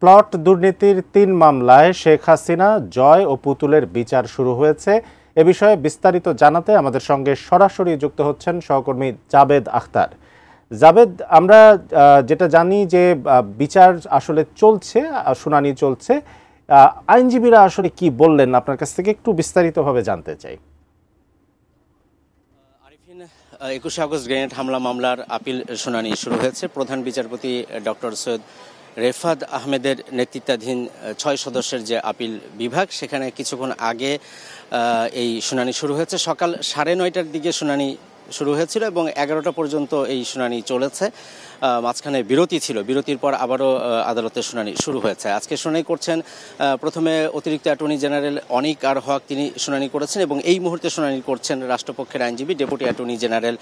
Plot দুর্নীতির ৩ মামলায় শেখ হাসিনা, জয় ও পুতুলের বিচার শুরু হয়েছে। এ বিষয়ে বিস্তারিত জানাতে আমাদের সঙ্গে সরাসরি যুক্ত হচ্ছেন সহকর্মী জাবেদ আখতার। জাবেদ, আমরা যেটা জানি যে বিচার আসলে চলছে, শুনানি চলছে, আইনজীবীরা আসলে কি বললেন আপনার কাছ থেকে একটু বিস্তারিতভাবে জানতে চাই। 21 আগস্ট গ্রেনেড হামলা মামলার আপিল শুনানি শুরু হয়েছে। প্রধান বিচারপতি ডক্টর সৈয়দ রেফাত আহমেদের নেতৃত্বাধীন 6 সদস্যের যে আপিল বিভাগ, সেখানে কিছুক্ষণ আগে এই শুনানি শুরু হয়েছে। সকাল 9:30টার দিকে শুনানি শুরু হয়েছিল এবং 11টা পর্যন্ত এই শুনানি চলেছে। মাঝখানে বিরতি ছিল, বিরতির পর আবারও আদালতের শুনানি শুরু হয়েছে। আজকে শুনানি করছেন প্রথমে অতিরিক্ত অ্যাটর্নি জেনারেল অনিক আর হক, তিনি শুনানি করেছেন এবং এই মুহূর্তে শুনানি করছেন রাষ্ট্রপক্ষের আইনজীবী deputy attorney general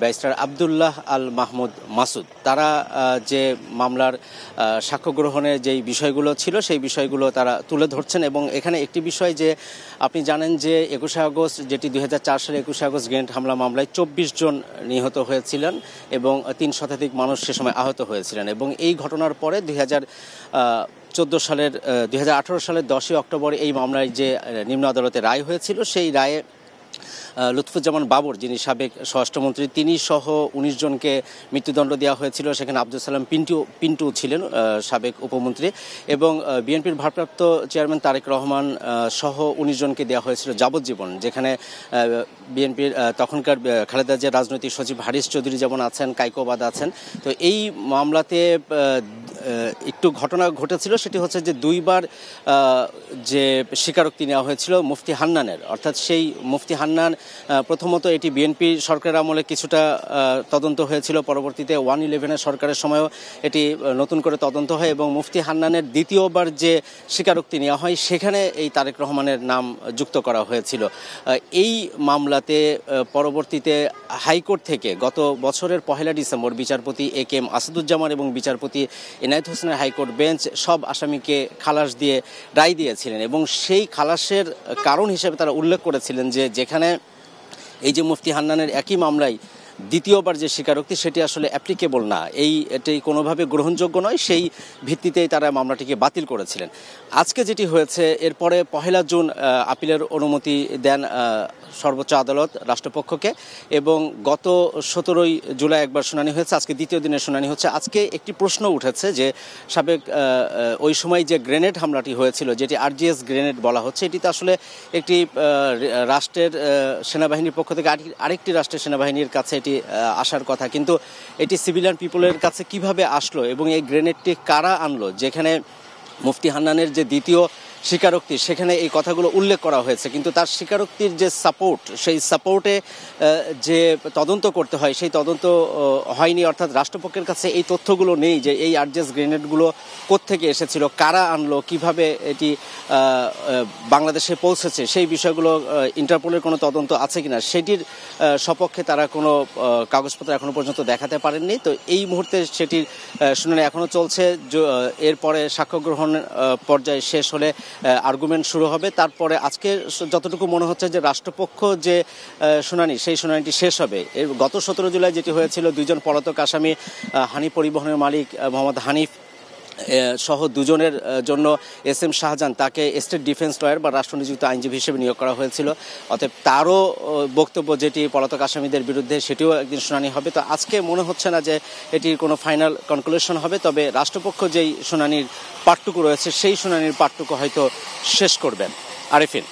barrister Abdullah Al Mahmud Masud. তারা যে মামলার সাক্ষ্য গ্রহণের যেই বিষয়গুলো ছিল সেই বিষয়গুলো তারা তুলে ধরছেন। এবং এখানে একটি বিষয় যে আপনি জানেন যে 21 আগস্ট, যেটি 2004 সালে 21 আগস্ট গ্রেনেড হামলা মামলায় 24 জন নিহত হয়েছিলেন এবং 3 শতাধিক মানুষ সে সময় আহত হয়েছিলেন। এবং এই ঘটনার পরে 2018 সালের 10ই অক্টোবর এই মামলায় যে নিম্ন আদালতে রায় হয়েছিল, সেই রায়ে লুৎফুজ্জামান বাবর, যিনি সাবেক স্বরাষ্ট্রমন্ত্রী, তিনি সহ 19 জনকে মৃত্যুদণ্ড দেওয়া হয়েছিল। সেখানে আব্দুল সালাম পিন্টু ছিলেন সাবেক উপমন্ত্রী, এবং বিএনপির ভারপ্রাপ্ত চেয়ারম্যান তারেক রহমান সহ 19 জনকে দেওয়া হয়েছিল যাবজ্জীবন। যেখানে বিএনপির তখনকার খালেদা জিয়ার রাজনৈতিক সচিব হারিস চৌধুরী যেমন আছেন, কাইকোবাদ আছেন। তো এই মামলাতে একটু ঘটনা ঘটেছিল, সেটি হচ্ছে যে 2বার যে স্বীকারোক্তি নেওয়া হয়েছিল মুফতি হান্নানের, অর্থাৎ সেই মুফতি হান্নান প্রথমত এটি বিএনপি সরকারের আমলে কিছুটা তদন্ত হয়েছিল, পরবর্তীতে 1-11 সরকারের সময়ও এটি নতুন করে তদন্ত হয় এবং মুফতি হান্নানের দ্বিতীয়বার যে স্বীকারোক্তি নেওয়া হয় সেখানে এই তারেক রহমানের নাম যুক্ত করা হয়েছিল। এই মামলাতে পরবর্তীতে হাইকোর্ট থেকে গত বছরের 1 ডিসেম্বর বিচারপতি AK-M আসাদুজ্জামান এবং বিচারপতি এনায়েত হোসেনের হাইকোর্ট বেঞ্চ সব আসামিকে খালাস দিয়ে রায় দিয়েছিলেন এবং সেই খালাসের কারণ হিসেবে তারা উল্লেখ করেছিলেন যে যেখানে এই যে মুফতি হান্নানের একই মামলায় দ্বিতীয়বার যে স্বীকারোক্তি সেটি আসলে অ্যাপ্লিকেবল না, এটি কোনোভাবে গ্রহণযোগ্য নয়, সেই ভিত্তিতেই তারা মামলাটিকে বাতিল করেছিলেন। আজকে যেটি হয়েছে, এরপরে 1 জুন আপিলের অনুমতি দেন সর্বোচ্চ আদালত রাষ্ট্রপক্ষকে এবং গত 17 জুলাই একবার শুনানি হয়েছে, আজকে দ্বিতীয় দিনের শুনানি হচ্ছে। আজকে একটি প্রশ্ন উঠেছে যে সাবেক ওই সময় যে গ্রেনেড হামলাটি হয়েছিল, যেটি RGS গ্রেনেড বলা হচ্ছে, এটিতে আসলে একটি রাষ্ট্রের সেনাবাহিনীর পক্ষ থেকে আরেকটি রাষ্ট্রের সেনাবাহিনীর কাছে এটি আসার কথা, কিন্তু এটি সিভিলিয়ান পিপলের কাছে কিভাবে আসলো এবং এই গ্রেনেডটি কারা আনলো, যেখানে মুফতি হান্নানের যে দ্বিতীয় স্বীকারোক্তি সেখানে এই কথাগুলো উল্লেখ করা হয়েছে, কিন্তু তার স্বীকারোক্তির যে সাপোর্ট, সেই সাপোর্টে যে তদন্ত করতে হয় সেই তদন্ত হয়নি, অর্থাৎ রাষ্ট্রপক্ষের কাছে এই তথ্যগুলো নেই যে এই RGS গ্রেনেডগুলো কোত্থেকে এসেছিল, কারা আনলো, কিভাবে এটি বাংলাদেশে পৌঁছেছে, সেই বিষয়গুলো ইন্টারপোলের কোনো তদন্ত আছে কিনা সেটির সপক্ষে তারা কোনো কাগজপত্র এখনো পর্যন্ত দেখাতে পারেননি। তো এই মুহূর্তে সেটির শুনানি এখনো চলছে। এরপরে সাক্ষ্য গ্রহণ পর্যায়ে শেষ হলে আর্গুমেন্ট শুরু হবে। তারপরে আজকে যতটুকু মনে হচ্ছে যে রাষ্ট্রপক্ষ যে শুনানি, সেই শুনানিটি শেষ হবে। গত 17 জুলাই যেটি হয়েছিল, 2 জন পলাতক আসামি হানিফ পরিবহনের মালিক মোহাম্মদ হানিফ সহ 2 জনের জন্য SM শাহজাহান, তাকে স্টেট ডিফেন্স লয়ার বা রাষ্ট্রনিযুক্ত আইনজীবী হিসেবে নিয়োগ করা হয়েছিল। অতএব তারও বক্তব্য যেটি পলাতক আসামিদের বিরুদ্ধে, সেটিও একদিন শুনানি হবে। তো আজকে মনে হচ্ছে না যে এটির কোনো ফাইনাল কনক্লুশন হবে, তবে রাষ্ট্রপক্ষ যেই শুনানির পার্টটুকু রয়েছে সেই শুনানির পার্টটুকু হয়তো শেষ করবেন। আরেফিন।